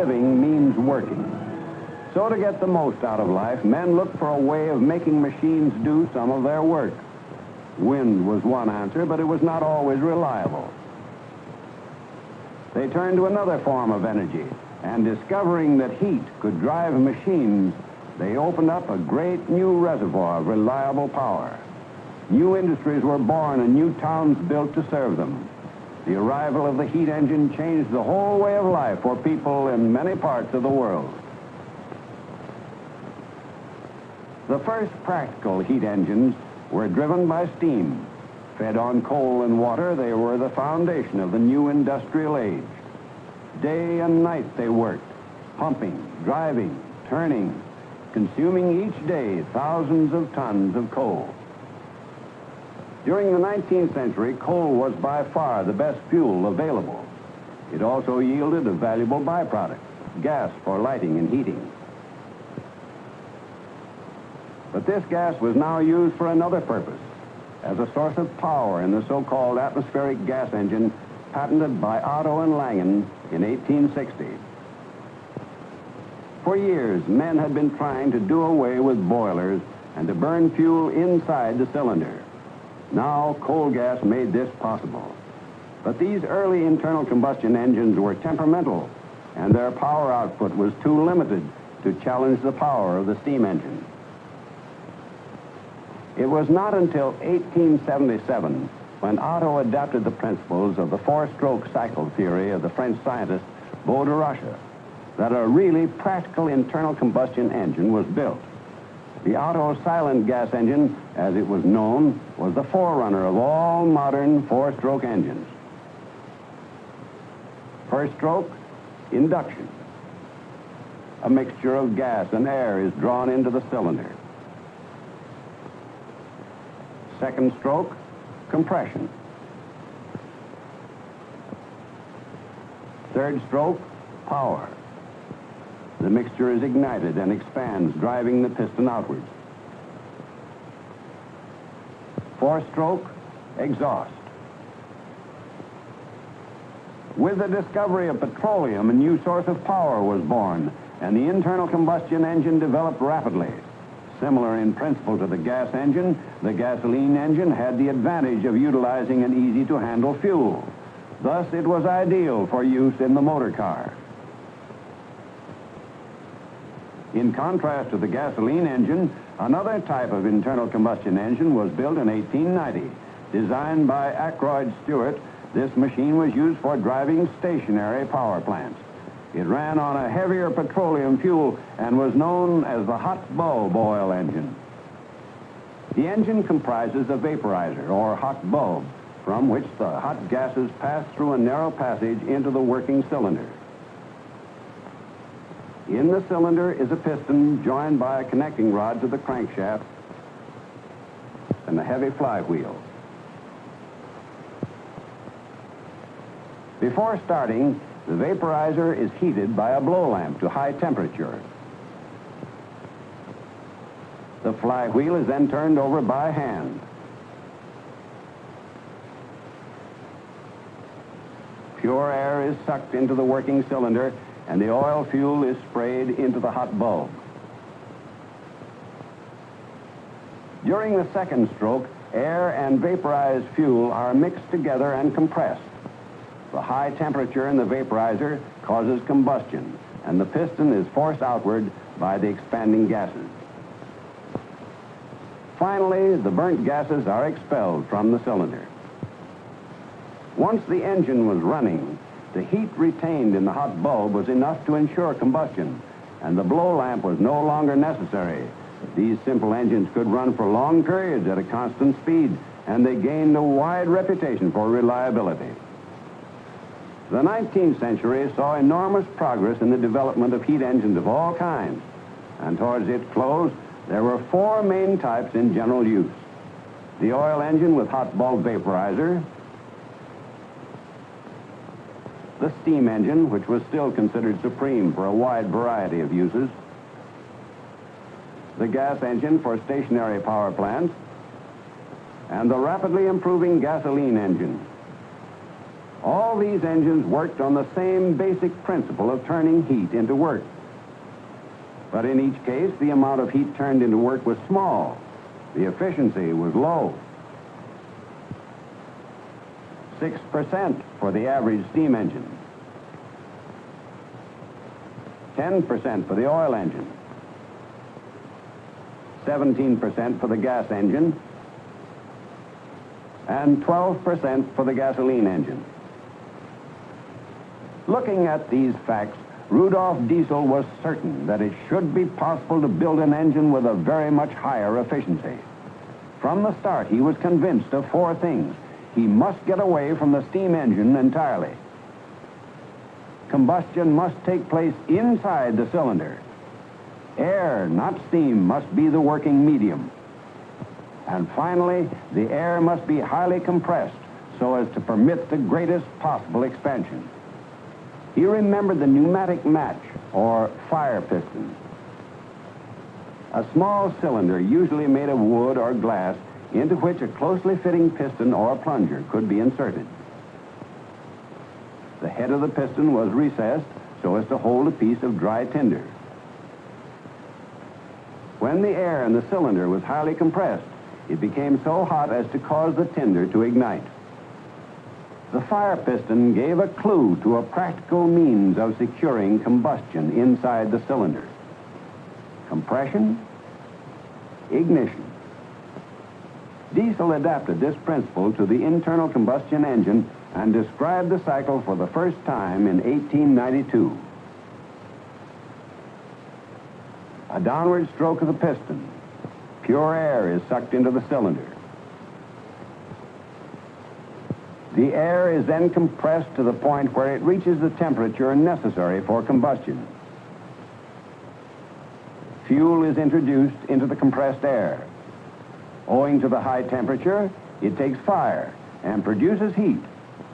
living means working. So to get the most out of life, men looked for a way of making machines do some of their work. Wind was one answer, but it was not always reliable. They turned to another form of energy, and discovering that heat could drive machines, they opened up a great new reservoir of reliable power. New industries were born and new towns built to serve them. The arrival of the heat engine changed the whole way of life for people in many parts of the world. The first practical heat engines were driven by steam. Fed on coal and water, they were the foundation of the new industrial age. Day and night they worked, pumping, driving, turning, consuming each day thousands of tons of coal. During the 19th century, coal was by far the best fuel available. It also yielded a valuable byproduct, gas for lighting and heating. But this gas was now used for another purpose, as a source of power in the so-called atmospheric gas engine patented by Otto and Langen in 1860. For years, men had been trying to do away with boilers and to burn fuel inside the cylinder. Now, coal gas made this possible. But these early internal combustion engines were temperamental, and their power output was too limited to challenge the power of the steam engine. It was not until 1877, when Otto adapted the principles of the four-stroke cycle theory of the French scientist Beau de Rocha, that a really practical internal combustion engine was built. The Otto silent gas engine, as it was known, was the forerunner of all modern four-stroke engines. First stroke, induction. A mixture of gas and air is drawn into the cylinder. Second stroke, compression. Third stroke, power. The mixture is ignited and expands, driving the piston outwards. Fourth stroke, exhaust. With the discovery of petroleum, a new source of power was born, and the internal combustion engine developed rapidly. Similar in principle to the gas engine, the gasoline engine had the advantage of utilizing an easy-to-handle fuel. Thus, it was ideal for use in the motor car. In contrast to the gasoline engine, another type of internal combustion engine was built in 1890. Designed by Ackroyd Stewart, this machine was used for driving stationary power plants. It ran on a heavier petroleum fuel and was known as the hot bulb oil engine. The engine comprises a vaporizer, or hot bulb, from which the hot gases pass through a narrow passage into the working cylinder. In the cylinder is a piston joined by a connecting rod to the crankshaft and a heavy flywheel. Before starting, the vaporizer is heated by a blow lamp to high temperature. The flywheel is then turned over by hand. Pure air is sucked into the working cylinder, and the oil fuel is sprayed into the hot bulb. During the second stroke, air and vaporized fuel are mixed together and compressed. The high temperature in the vaporizer causes combustion, and the piston is forced outward by the expanding gases. Finally, the burnt gases are expelled from the cylinder. Once the engine was running, the heat retained in the hot bulb was enough to ensure combustion, and the blow lamp was no longer necessary. These simple engines could run for long periods at a constant speed, and they gained a wide reputation for reliability. The 19th century saw enormous progress in the development of heat engines of all kinds, and towards its close, there were four main types in general use. The oil engine with hot bulb vaporizer, the steam engine, which was still considered supreme for a wide variety of uses, the gas engine for stationary power plants, and the rapidly improving gasoline engine. All these engines worked on the same basic principle of turning heat into work. But in each case, the amount of heat turned into work was small. The efficiency was low. 6% for the average steam engine. 10% for the oil engine. 17% for the gas engine. And 12% for the gasoline engine. Looking at these facts, Rudolf Diesel was certain that it should be possible to build an engine with a very much higher efficiency. From the start, he was convinced of four things. He must get away from the steam engine entirely. Combustion must take place inside the cylinder. Air, not steam, must be the working medium. And finally, the air must be highly compressed so as to permit the greatest possible expansion. He remembered the pneumatic match, or fire piston. A small cylinder, usually made of wood or glass, into which a closely fitting piston or plunger could be inserted. The head of the piston was recessed so as to hold a piece of dry tinder. When the air in the cylinder was highly compressed, it became so hot as to cause the tinder to ignite. The fire piston gave a clue to a practical means of securing combustion inside the cylinder. Compression, ignition. Diesel adapted this principle to the internal combustion engine and described the cycle for the first time in 1892. A downward stroke of the piston. Pure air is sucked into the cylinder. The air is then compressed to the point where it reaches the temperature necessary for combustion. Fuel is introduced into the compressed air. Owing to the high temperature, it takes fire and produces heat,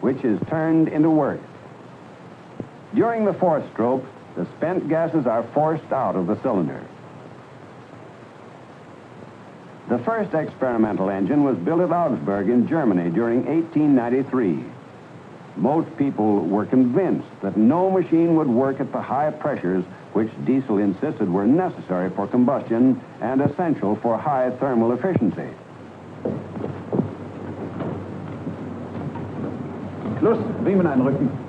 which is turned into work. During the fourth stroke, the spent gases are forced out of the cylinder. The first experimental engine was built at Augsburg in Germany during 1893. Most people were convinced that no machine would work at the high pressures which Diesel insisted were necessary for combustion and essential for high thermal efficiency. Schluss, Riemen einrücken.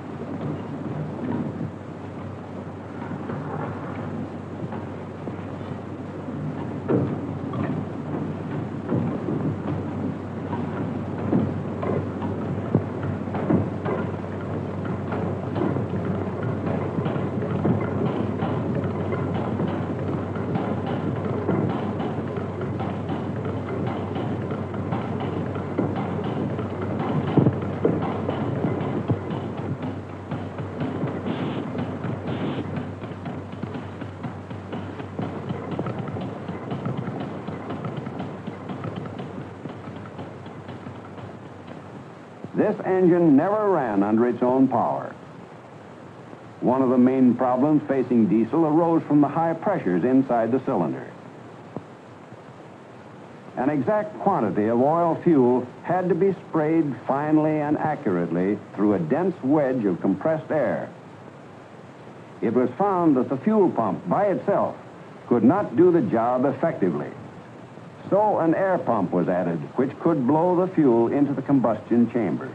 This engine never ran under its own power. One of the main problems facing Diesel arose from the high pressures inside the cylinder. An exact quantity of oil fuel had to be sprayed finely and accurately through a dense wedge of compressed air. It was found that the fuel pump by itself could not do the job effectively. So an air pump was added, which could blow the fuel into the combustion chamber.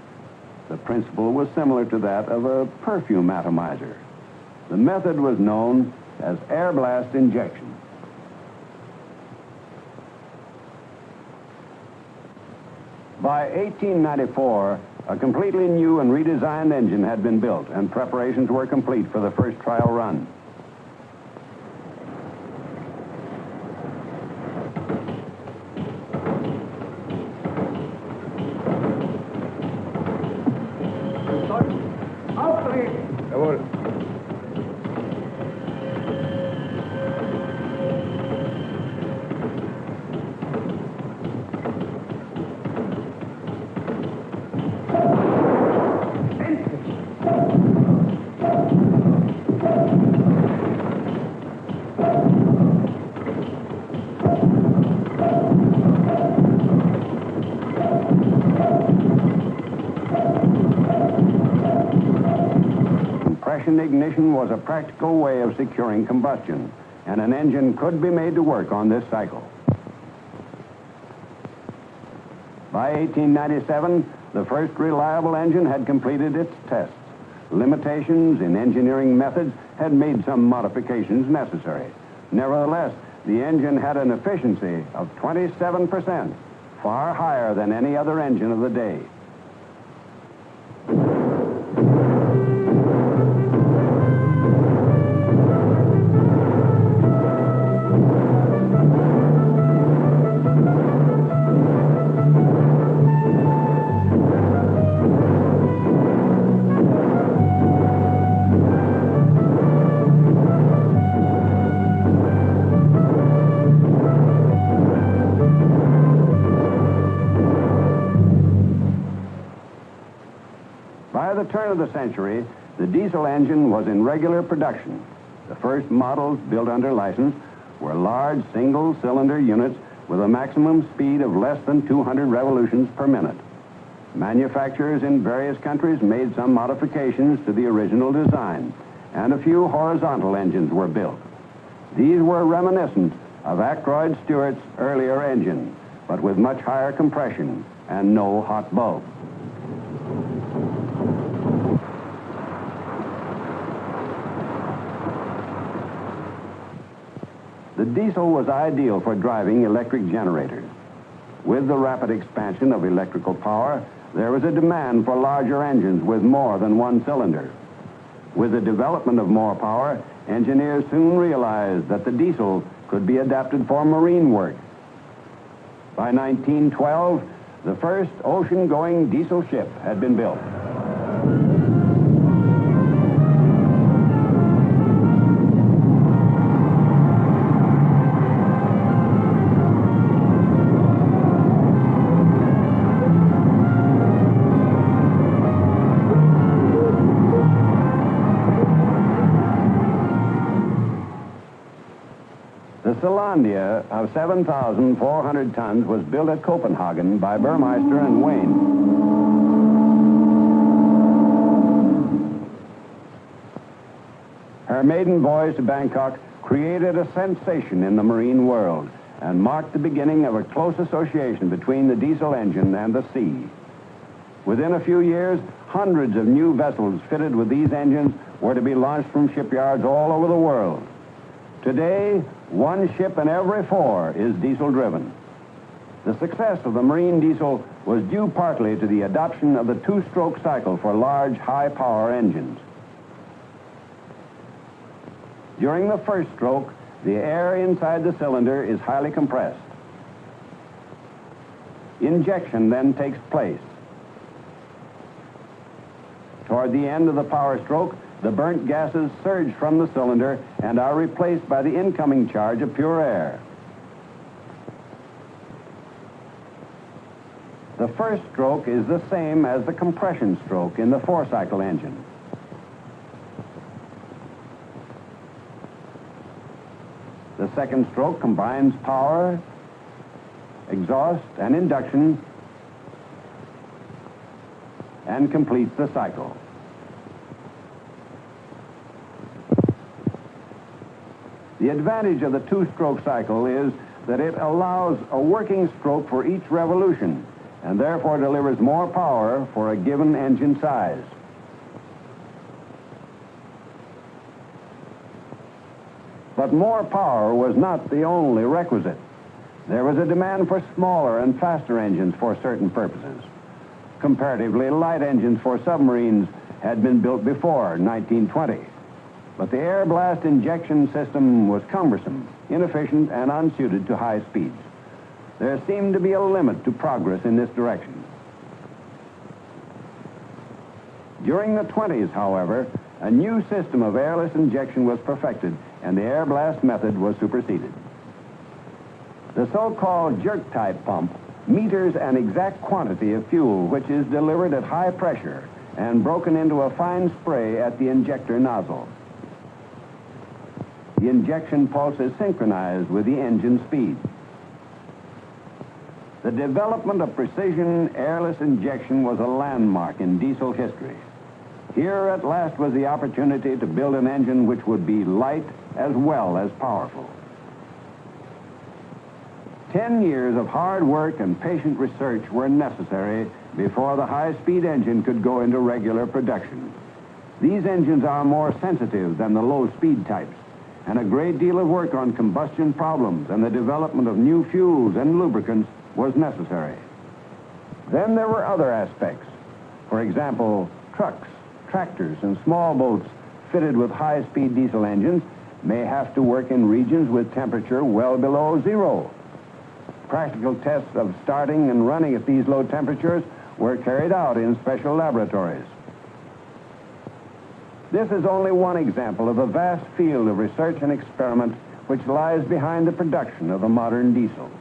The principle was similar to that of a perfume atomizer. The method was known as air blast injection. By 1894, a completely new and redesigned engine had been built, and preparations were complete for the first trial run. Jawohl. Endlich! induction ignition was a practical way of securing combustion, and an engine could be made to work on this cycle. By 1897, the first reliable engine had completed its tests. Limitations in engineering methods had made some modifications necessary. Nevertheless, the engine had an efficiency of 27%, far higher than any other engine of the day. By the turn of the century, the diesel engine was in regular production. The first models built under license were large single-cylinder units with a maximum speed of less than 200 revolutions per minute. Manufacturers in various countries made some modifications to the original design, and a few horizontal engines were built. These were reminiscent of Ackroyd Stewart's earlier engine, but with much higher compression and no hot bulb. The diesel was ideal for driving electric generators. With the rapid expansion of electrical power, there was a demand for larger engines with more than one cylinder. With the development of more power, engineers soon realized that the diesel could be adapted for marine work. By 1912, the first ocean-going diesel ship had been built. The Selandia of 7,400 tons was built at Copenhagen by Burmeister and Wayne. Her maiden voyage to Bangkok created a sensation in the marine world and marked the beginning of a close association between the diesel engine and the sea. Within a few years, hundreds of new vessels fitted with these engines were to be launched from shipyards all over the world. Today, one ship in every 4 is diesel-driven. The success of the marine diesel was due partly to the adoption of the two-stroke cycle for large, high-power engines. During the first stroke, the air inside the cylinder is highly compressed. Injection then takes place. Toward the end of the power stroke, the burnt gases surge from the cylinder and are replaced by the incoming charge of pure air. The first stroke is the same as the compression stroke in the 4-cycle engine. The second stroke combines power, exhaust, and induction and completes the cycle. The advantage of the two-stroke cycle is that it allows a working stroke for each revolution and therefore delivers more power for a given engine size. But more power was not the only requisite. There was a demand for smaller and faster engines for certain purposes. Comparatively light engines for submarines had been built before 1920. But the air blast injection system was cumbersome, inefficient, and unsuited to high speeds. There seemed to be a limit to progress in this direction. During the 20s, however, a new system of airless injection was perfected, and the air blast method was superseded. The so-called jerk-type pump meters an exact quantity of fuel which is delivered at high pressure and broken into a fine spray at the injector nozzle. The injection pulse is synchronized with the engine speed. The development of precision airless injection was a landmark in diesel history. Here at last was the opportunity to build an engine which would be light as well as powerful. 10 years of hard work and patient research were necessary before the high-speed engine could go into regular production. These engines are more sensitive than the low-speed types, and a great deal of work on combustion problems and the development of new fuels and lubricants was necessary. Then there were other aspects. For example, trucks, tractors, and small boats fitted with high-speed diesel engines may have to work in regions with temperature well below zero. Practical tests of starting and running at these low temperatures were carried out in special laboratories. This is only one example of the vast field of research and experiment which lies behind the production of the modern diesel.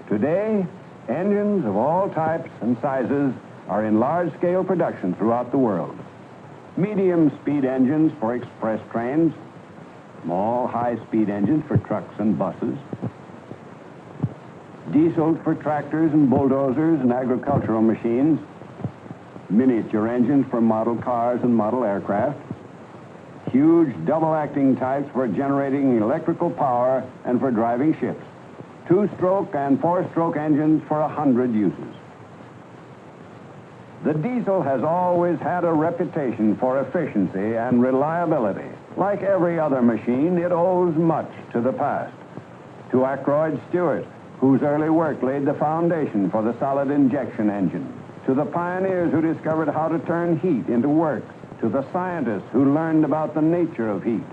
Today, engines of all types and sizes are in large-scale production throughout the world. Medium-speed engines for express trains, small high-speed engines for trucks and buses, diesels for tractors and bulldozers and agricultural machines, miniature engines for model cars and model aircraft, huge double-acting types for generating electrical power and for driving ships, two-stroke and four-stroke engines for 100 uses. The diesel has always had a reputation for efficiency and reliability. Like every other machine, it owes much to the past. To Ackroyd Stewart, whose early work laid the foundation for the solid injection engine. To the pioneers who discovered how to turn heat into work. To the scientists who learned about the nature of heat.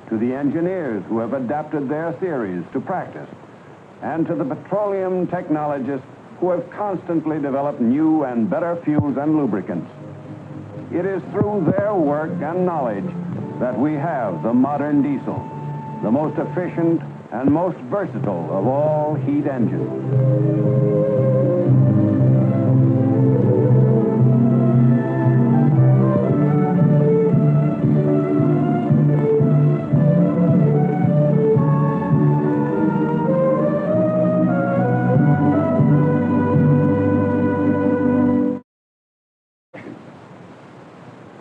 To the engineers who have adapted their theories to practice. And to the petroleum technologists who have constantly developed new and better fuels and lubricants. It is through their work and knowledge that we have the modern diesel, the most efficient and most versatile of all heat engines.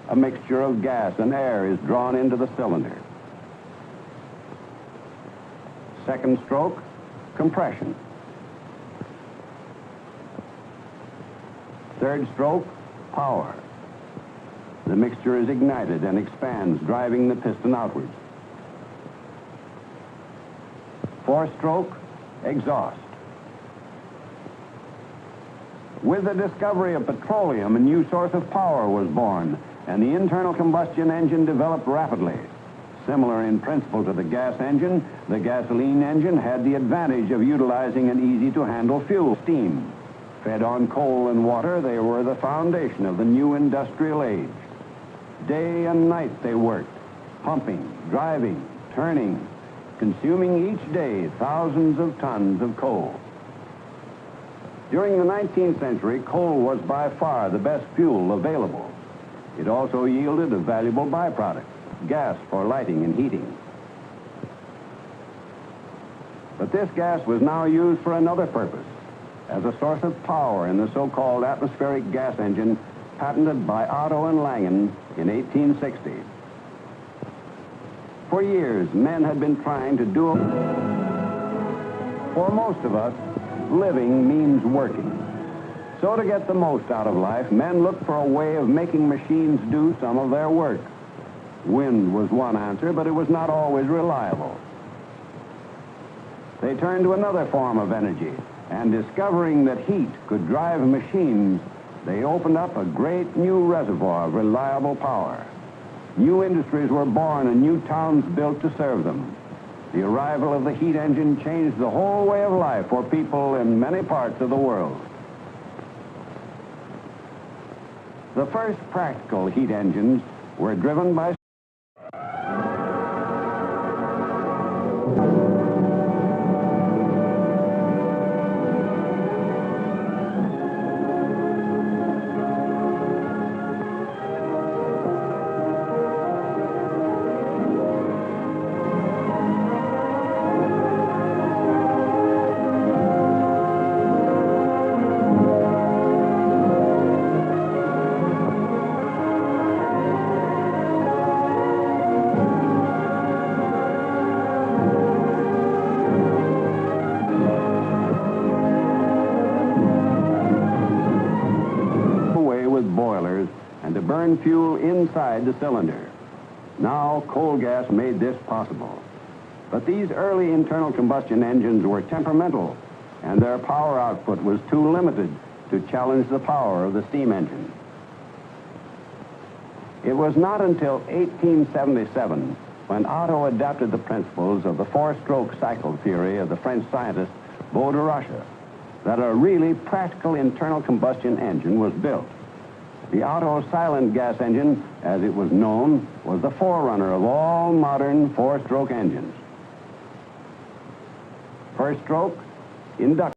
A mixture of gas and air is drawn into the cylinder. Second stroke, compression. Third stroke, power. The mixture is ignited and expands, driving the piston outwards. Fourth stroke, exhaust. With the discovery of petroleum, a new source of power was born, and the internal combustion engine developed rapidly. Similar in principle to the gas engine, the gasoline engine had the advantage of utilizing an easy-to-handle fuel, steam. Fed on coal and water, they were the foundation of the new industrial age. Day and night they worked, pumping, driving, turning, consuming each day thousands of tons of coal. During the 19th century, coal was by far the best fuel available. It also yielded a valuable byproduct, gas for lighting and heating. But this gas was now used for another purpose, as a source of power in the so-called atmospheric gas engine patented by Otto and Langen in 1860. For years, men had been trying to do it. For most of us, living means working. So to get the most out of life, men looked for a way of making machines do some of their work. Wind was one answer, but it was not always reliable. They turned to another form of energy, and discovering that heat could drive machines, they opened up a great new reservoir of reliable power. New industries were born and new towns built to serve them. The arrival of the heat engine changed the whole way of life for people in many parts of the world. The first practical heat engines were driven by burn fuel inside the cylinder. Now, coal gas made this possible. But these early internal combustion engines were temperamental, and their power output was too limited to challenge the power of the steam engine. It was not until 1877, when Otto adapted the principles of the four-stroke cycle theory of the French scientist Beau de Rocha, that a really practical internal combustion engine was built. The Otto silent gas engine, as it was known, was the forerunner of all modern four-stroke engines. First stroke, induction.